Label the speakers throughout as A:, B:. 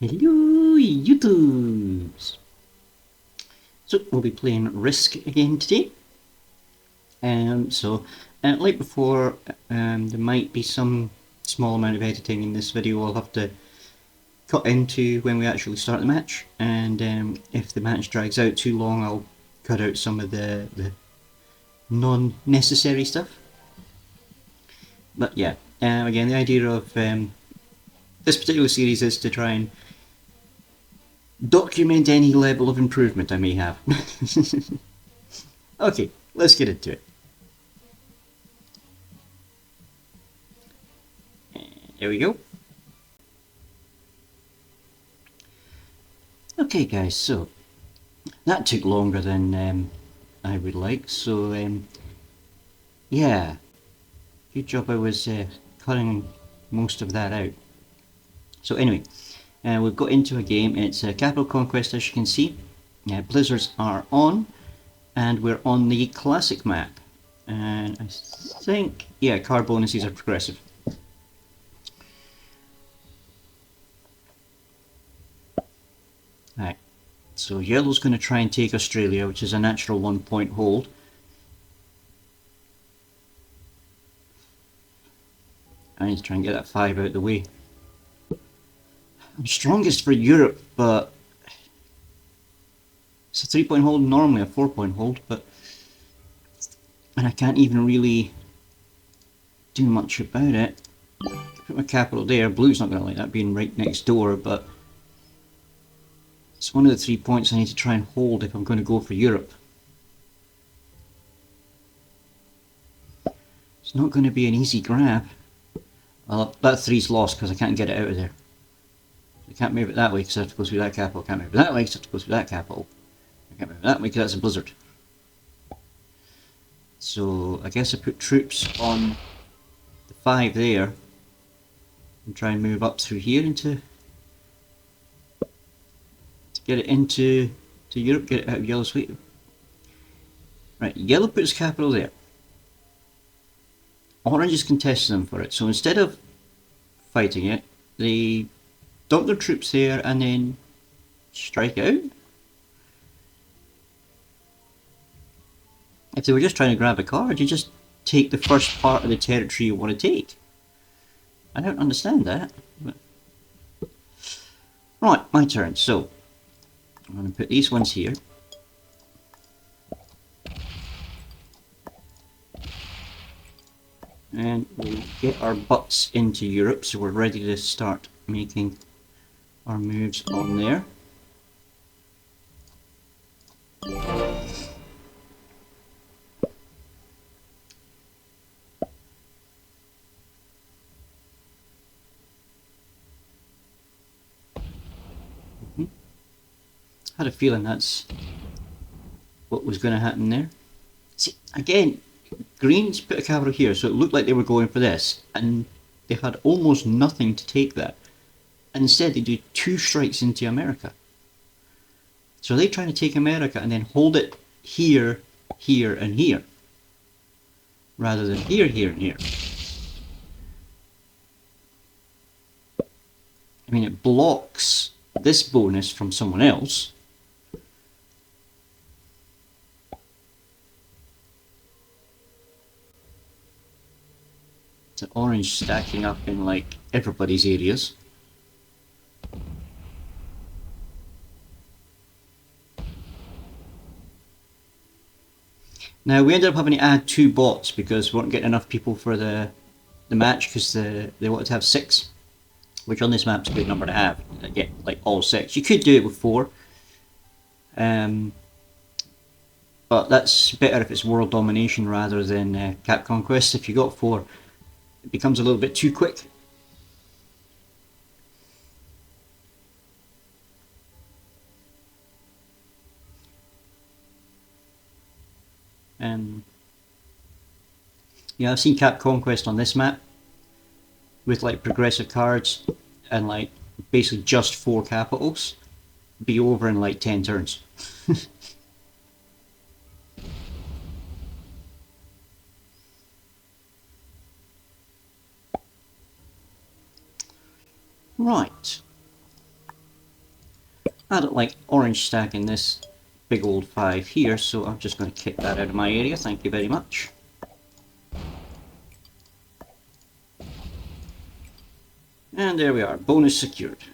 A: Hello, YouTubes! So, we'll be playing Risk again today. Like before, there might be some small amount of editing in this video I'll have to cut into when we actually start the match, and if the match drags out too long, I'll cut out some of the non-necessary stuff. But yeah, again, the idea of this particular series is to try and document any level of improvement I may have. Okay, let's get into it. There we go. Okay guys, so that took longer than I would like, so yeah, good job I was cutting most of that out. So anyway, we've got into a game. It's Capital Conquest, as you can see. Blizzards are on, and we're on the classic map. And I think, yeah, card bonuses are progressive. Right, so yellow's going to try and take Australia, which is a natural 1-point hold. I need to try and get that 5 out of the way. I'm strongest for Europe, but it's a 3-point hold, normally a 4-point hold, and I can't even really do much about it. Put my capital there. Blue's not going to like that being right next door, but it's one of the 3 points I need to try and hold if I'm going to go for Europe. It's not going to be an easy grab. Well, that 3's lost because I can't get it out of there. I can't move it that way because I have to go through that capital. I can't move it that way because I have to go through that capital. I can't move it that way because that's a blizzard. So I guess I put troops on the 5 there and try and move up through here to get it into Europe, get it out of yellow's way. Right, yellow puts capital there. Orange is contesting them for it, so instead of fighting it, they dump their troops there and then strike out. If they were just trying to grab a card, you just take the first part of the territory you want to take. I don't understand that. But... Right, my turn. So, I'm going to put these ones here. And we'll get our butts into Europe, so we're ready to start making our moves on there. Had a feeling that's what was going to happen there. See, again, Greens put a capital here, so it looked like they were going for this, and they had almost nothing to take that. And instead they do 2 strikes into America. So they're trying to take America and then hold it here, here, and here, rather than here, here, and here. I mean, it blocks this bonus from someone else. The orange stacking up in like everybody's areas. Now we ended up having to add 2 bots because we weren't getting enough people for the match because they wanted to have 6, which on this map's a good number to have. Get like all 6. You could do it with 4, but that's better if it's world domination rather than Cap Conquest. If you got 4, it becomes a little bit too quick. Yeah, I've seen Cap Conquest on this map with like progressive cards and like basically just 4 capitals be over in like 10 turns. Right. I don't like orange stacking this big old 5 here, so I'm just going to kick that out of my area, thank you very much. And there we are, bonus secured.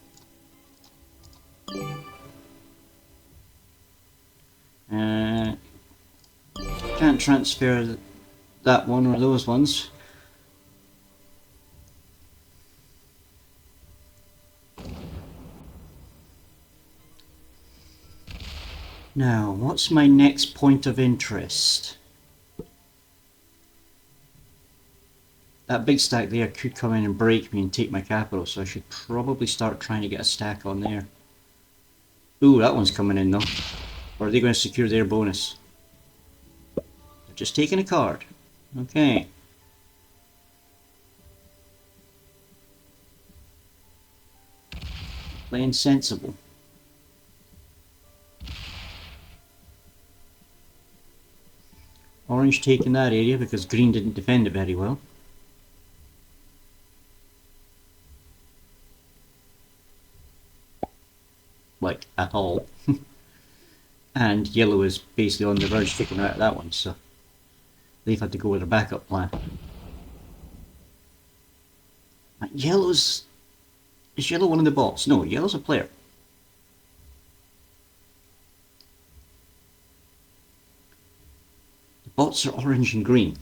A: Can't transfer that one or those ones. Now, what's my next point of interest? That big stack there could come in and break me and take my capital, so I should probably start trying to get a stack on there. Ooh, that one's coming in though. Or are they going to secure their bonus? They're just taking a card. Okay. Playing sensible. Orange taking that area because green didn't defend it very well. Like, at all. And yellow is basically on the verge of taking out that one, so they've had to go with a backup plan. Yellow's... Is yellow one of the bots? No, yellow's a player. The bots are orange and green.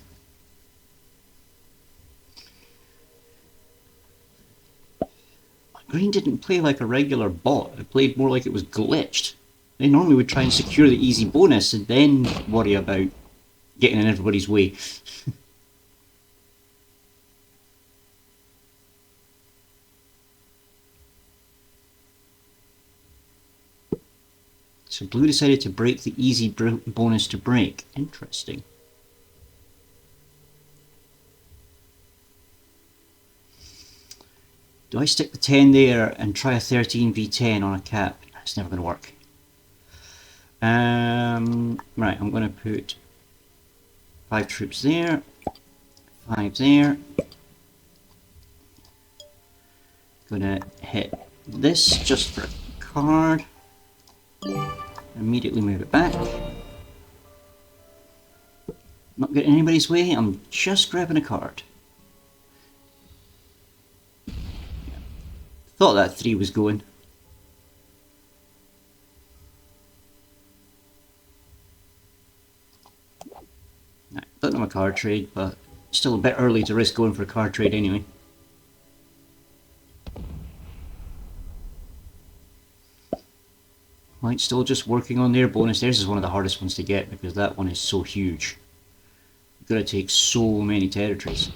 A: Green didn't play like a regular bot, it played more like it was glitched. They normally would try and secure the easy bonus and then worry about getting in everybody's way. So blue decided to break the easy bonus to break. Interesting. Do I stick the 10 there and try a 13 v10 on a cap? It's never going to work. Right, I'm going to put 5 troops there, 5 there. Gonna hit this just for a card. Immediately move it back. Not getting anybody's way, I'm just grabbing a card. Thought that 3 was going. Don't know a card trade, but still a bit early to risk going for a card trade anyway. Right, still just working on their bonus. Theirs is one of the hardest ones to get because that one is so huge. You've got to take so many territories.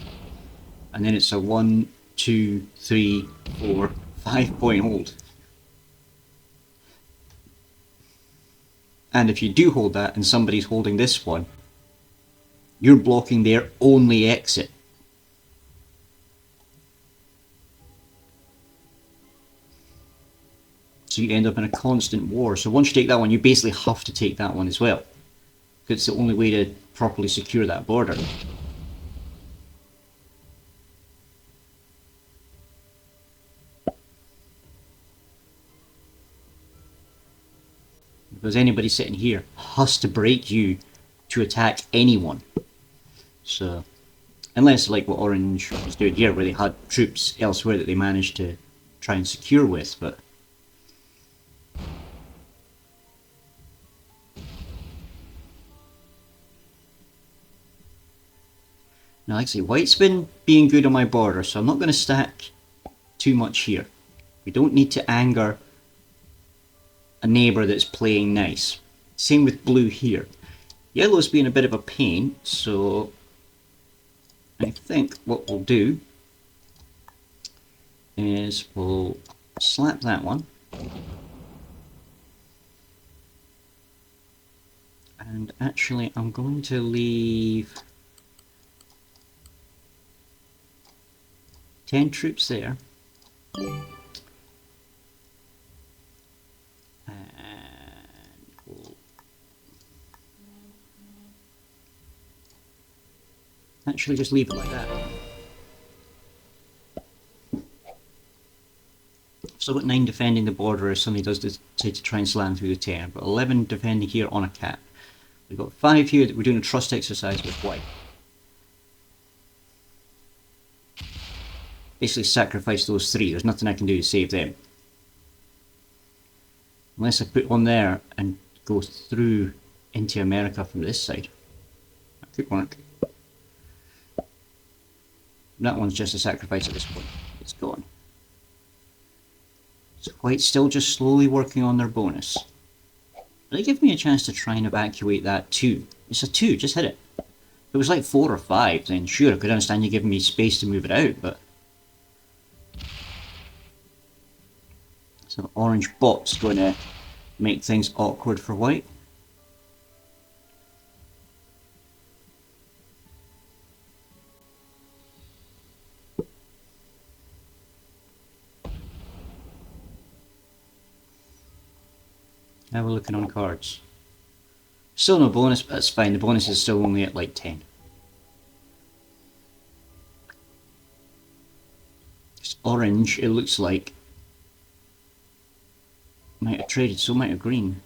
A: And then it's a 1, 2, 3, 4, 5 point hold. And if you do hold that and somebody's holding this one, you're blocking their only exit. So you end up in a constant war. So once you take that one, you basically have to take that one as well. Because it's the only way to properly secure that border. Because anybody sitting here has to break you to attack anyone. So, unless like what Orange was doing here, where they had troops elsewhere that they managed to try and secure with, but... Now, like I say, White's been being good on my border, so I'm not going to stack too much here. We don't need to anger a neighbour that's playing nice. Same with Blue here. Yellow's being a bit of a pain, so I think what we'll do is we'll slap that one. And actually, I'm going to leave 10 troops there. And we'll actually just leave it like that. So I've got 9 defending the border if somebody does decide to try and slam through the 10. I've got 11 defending here on a cap. We've got 5 here that we're doing a trust exercise with white. Basically sacrifice those 3. There's nothing I can do to save them. Unless I put one there and go through into America from this side. That could work. That one's just a sacrifice at this point. It's gone. So white's still just slowly working on their bonus. They give me a chance to try and evacuate that 2. It's a 2, just hit it. If it was like 4 or 5, then sure, I could understand you giving me space to move it out, but... So orange bot's going to make things awkward for white. How are we looking on cards? Still no bonus, but that's fine. The bonus is still only at like 10. It's orange, it looks like. Might have traded, so might have green.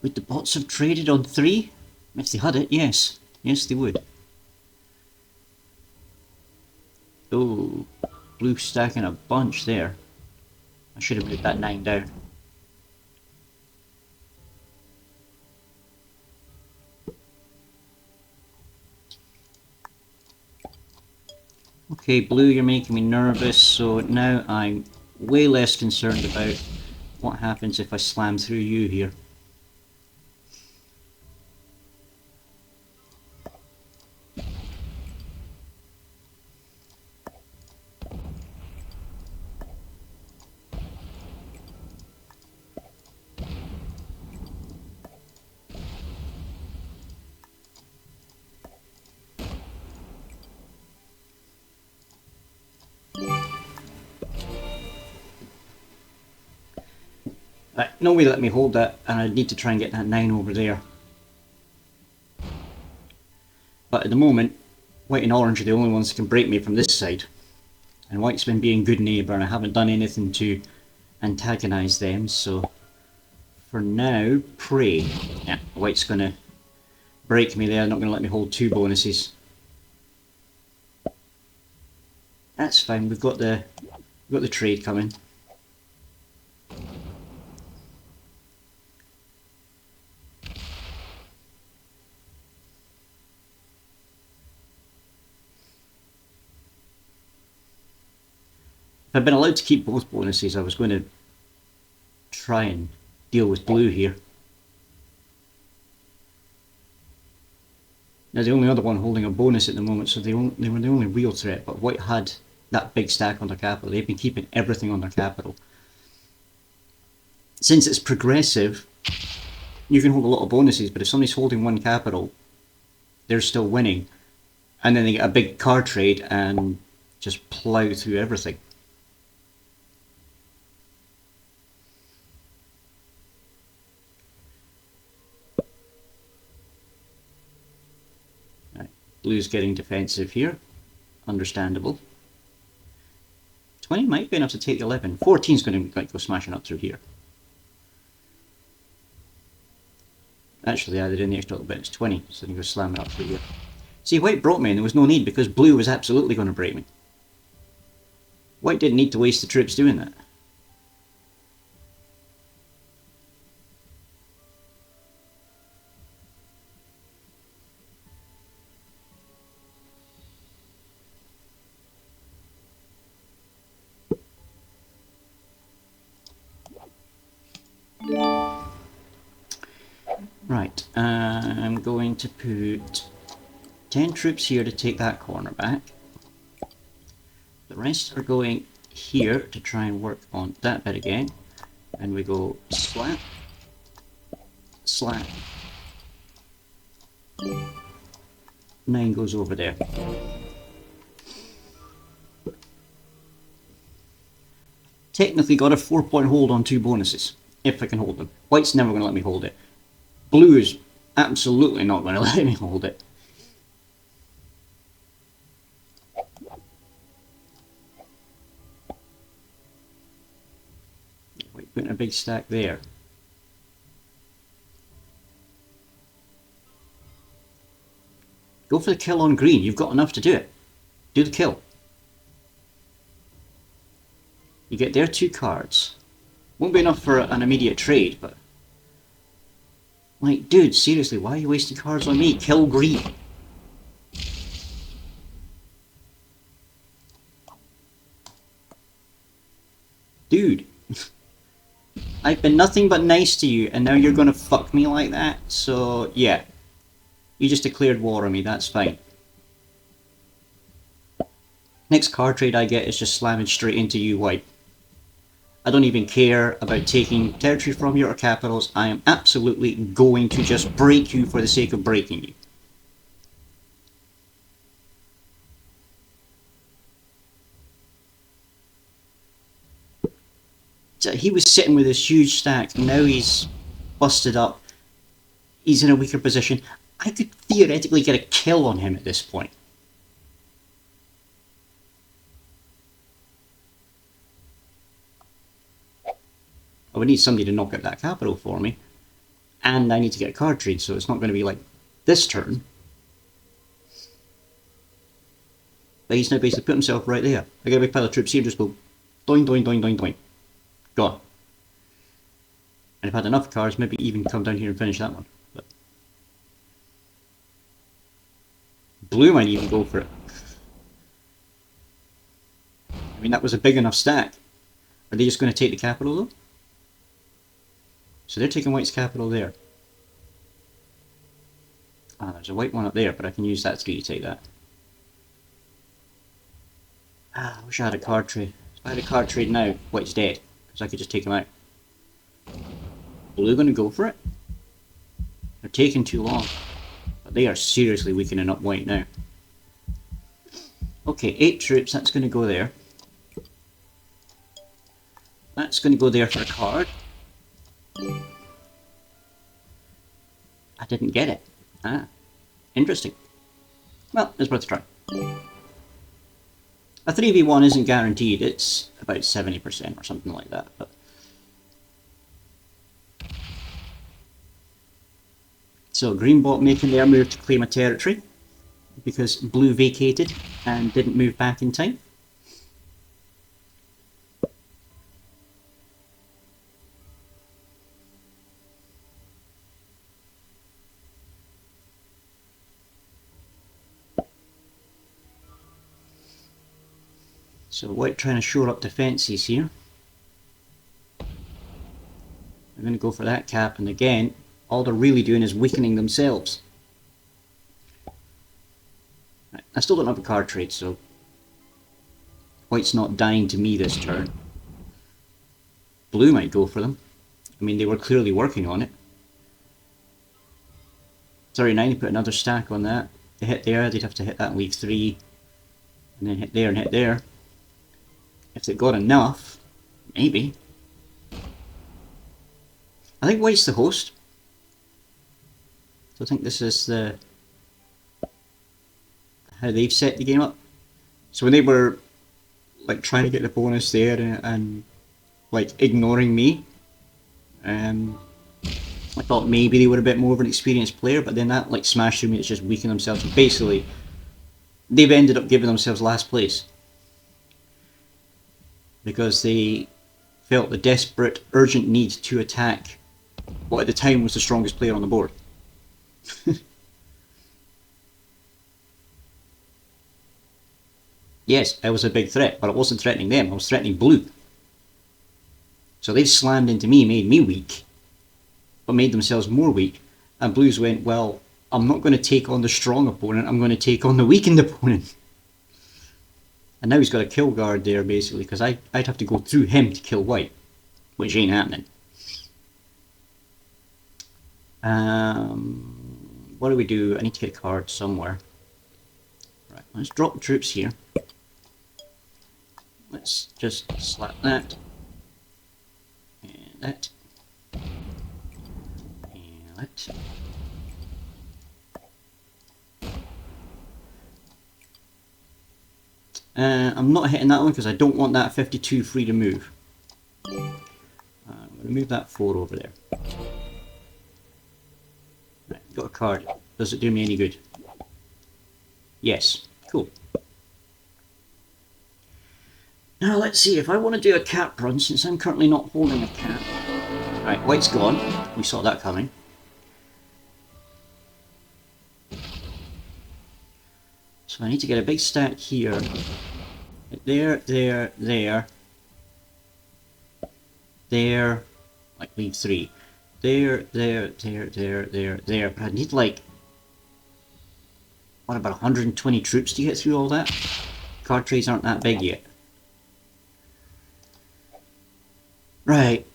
A: Would the bots have traded on 3? If they had it, yes. Yes, they would. Oh, blue stacking a bunch there. I should have moved that 9 down. Okay, blue, you're making me nervous, so now I'm way less concerned about what happens if I slam through you here. Right, no way let me hold that, and I need to try and get that 9 over there. But at the moment, white and orange are the only ones that can break me from this side. And white's been being good neighbour, and I haven't done anything to antagonise them, so for now, pray. Yeah, white's going to break me there, not going to let me hold 2 bonuses. That's fine, we've got the trade coming. If I'd been allowed to keep both bonuses, I was going to try and deal with blue here. Now the only other one holding a bonus at the moment, so they were the only real threat, but white had that big stack on their capital. They've been keeping everything on their capital. Since it's progressive, you can hold a lot of bonuses, but if somebody's holding 1 capital, they're still winning. And then they get a big card trade and just plough through everything. Blue's getting defensive here. Understandable. 20 might be enough to take the 11. 14's going to go smashing up through here. Actually added in the extra little bit. It's 20, so they can go slam it up through here. See, white brought me and there was no need because blue was absolutely going to break me. White didn't need to waste the troops doing that. Right, I'm going to put 10 troops here to take that corner back. The rest are going here to try and work on that bit again. And we go slap, slap. 9 goes over there. Technically got a 4-point hold on 2 bonuses, if I can hold them. White's never going to let me hold it. Blue is absolutely not going to let me hold it. putting a big stack there. Go for the kill on green. You've got enough to do it. Do the kill. You get their 2 cards. Won't be enough for an immediate trade, but... Like, dude, seriously, why are you wasting cards on me? Kill green. Dude. I've been nothing but nice to you, and now you're gonna fuck me like that? So, yeah. You just declared war on me, that's fine. Next card trade I get is just slamming straight into you, white. I don't even care about taking territory from you or capitals. I am absolutely going to just break you for the sake of breaking you. So he was sitting with this huge stack, now he's busted up. He's in a weaker position. I could theoretically get a kill on him at this point. I would need somebody to knock out that capital for me. And I need to get a card trade, so it's not going to be like this turn. But he's now basically put himself right there. I get a big pile of troops here, just go doing, doing, doing, doing, doing. Gone. And if I had enough cards, maybe even come down here and finish that one. But blue might even go for it. I mean, that was a big enough stack. Are they just going to take the capital though? So they're taking white's capital there. Ah, there's a white one up there, but I can use that 3 to take that. Ah, I wish I had a card trade. If I had a card trade now, white's dead. Because I could just take him out. Blue gonna go for it? They're taking too long. But they are seriously weakening up white now. Okay, 8 troops, that's gonna go there. That's gonna go there for a card. I didn't get it. Ah, interesting. Well, it's worth a try. A 3v1 isn't guaranteed, it's about 70% or something like that. But so green bot making their move to claim a territory because blue vacated and didn't move back in time. So white trying to shore up defences here. They're going to go for that cap, and again, all they're really doing is weakening themselves. Right, I still don't have a card trade, so white's not dying to me this turn. Blue might go for them. I mean, they were clearly working on it. 39, put another stack on that. They hit there, they'd have to hit that and leave 3. And then hit there and hit there. If they got enough, maybe. I think white's the host. So I think this is the how they've set the game up. So when they were like trying to get the bonus there and like ignoring me, I thought maybe they were a bit more of an experienced player, but then that like smashed through me. It's just weakened themselves. And basically, they've ended up giving themselves last place because they felt the desperate, urgent need to attack what at the time was the strongest player on the board. Yes, I was a big threat, but I wasn't threatening them, I was threatening blue. So they slammed into me, made me weak, but made themselves more weak, and blues went, well, I'm not going to take on the strong opponent, I'm going to take on the weakened opponent. And now he's got a kill guard there, basically, because I'd have to go through him to kill white, which ain't happening. What do we do? I need to get a card somewhere. Right, let's drop the troops here. Let's just slap that. And that. And that. I'm not hitting that one because I don't want that 52 free to move. we move that 4 over there. Right, got a card. Does it do me any good? Yes. Cool. Now let's see, if I want to do a cap run, since I'm currently not holding a cap. Right, white's gone. We saw that coming. So I need to get a big stack here. There, there, there. There. Like, leave 3. There, there, there, there, there, there. But I need like... what, about 120 troops to get through all that? Card trays aren't that big yet. Right.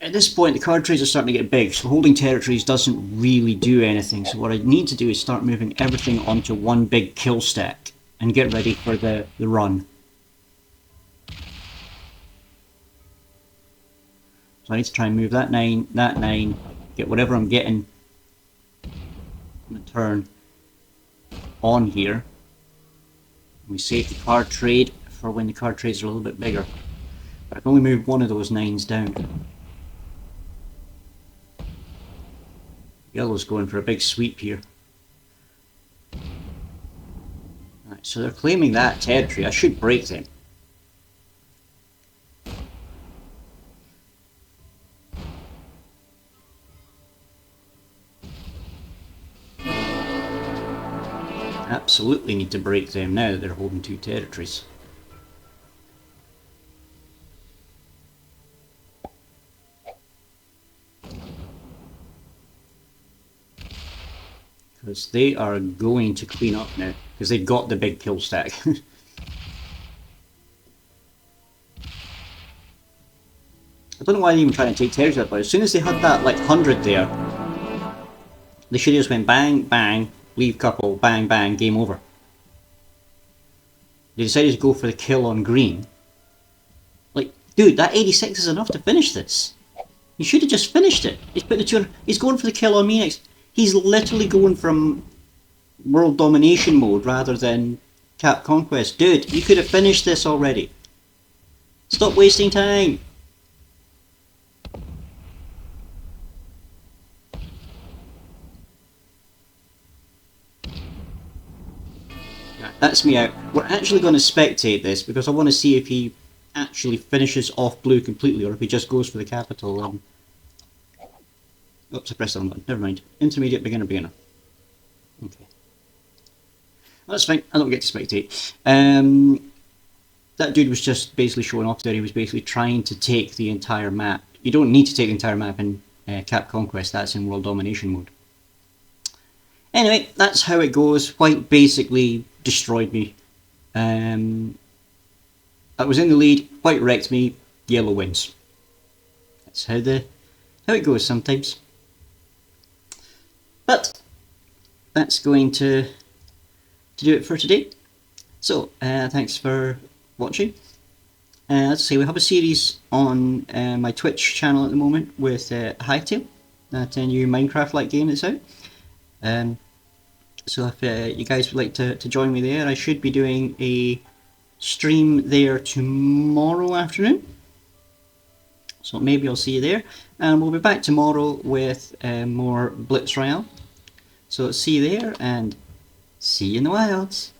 A: At this point, the card trays are starting to get big, so holding territories doesn't really do anything. So what I need to do is start moving everything onto one big kill stack and get ready for the run. So I need to try and move that 9, get whatever I'm getting on the turn on here. We save the card trade for when the card trades are a little bit bigger. But I can only move one of those 9s down. Yellow's going for a big sweep here. Right, so they're claiming that territory. I should break them. Absolutely need to break them now that they're holding 2 territories. Because they are going to clean up now, because they've got the big kill stack. I don't know why they even try to take territory, but as soon as they had that like 100 there, they should have just went bang, bang, leave couple, bang, bang, game over. They decided to go for the kill on green. Like, dude, that 86 is enough to finish this. You should have just finished it. He's putting the 200, he's going for the kill on me next. He's literally going from world domination mode rather than cap conquest. Dude, you could have finished this already. Stop wasting time. That's me out. We're actually going to spectate this because I want to see if he actually finishes off blue completely or if he just goes for the capital. Oops, I pressed the wrong button. Never mind. Intermediate, beginner, beginner. Okay. That's fine. I don't get to spectate. That dude was just basically showing off there. He was basically trying to take the entire map. You don't need to take the entire map in Cap Conquest. That's in World Domination mode. Anyway, that's how it goes. White basically destroyed me. I was in the lead. White wrecked me. Yellow wins. That's how it goes sometimes. But that's going to do it for today. So thanks for watching. As I say, we have a series on my Twitch channel at the moment with Hytale, that new Minecraft-like game that's out. So if you guys would like to join me there, I should be doing a stream there tomorrow afternoon. So maybe I'll see you there. And we'll be back tomorrow with more Blitz Royale. So see you there and see you in the wilds.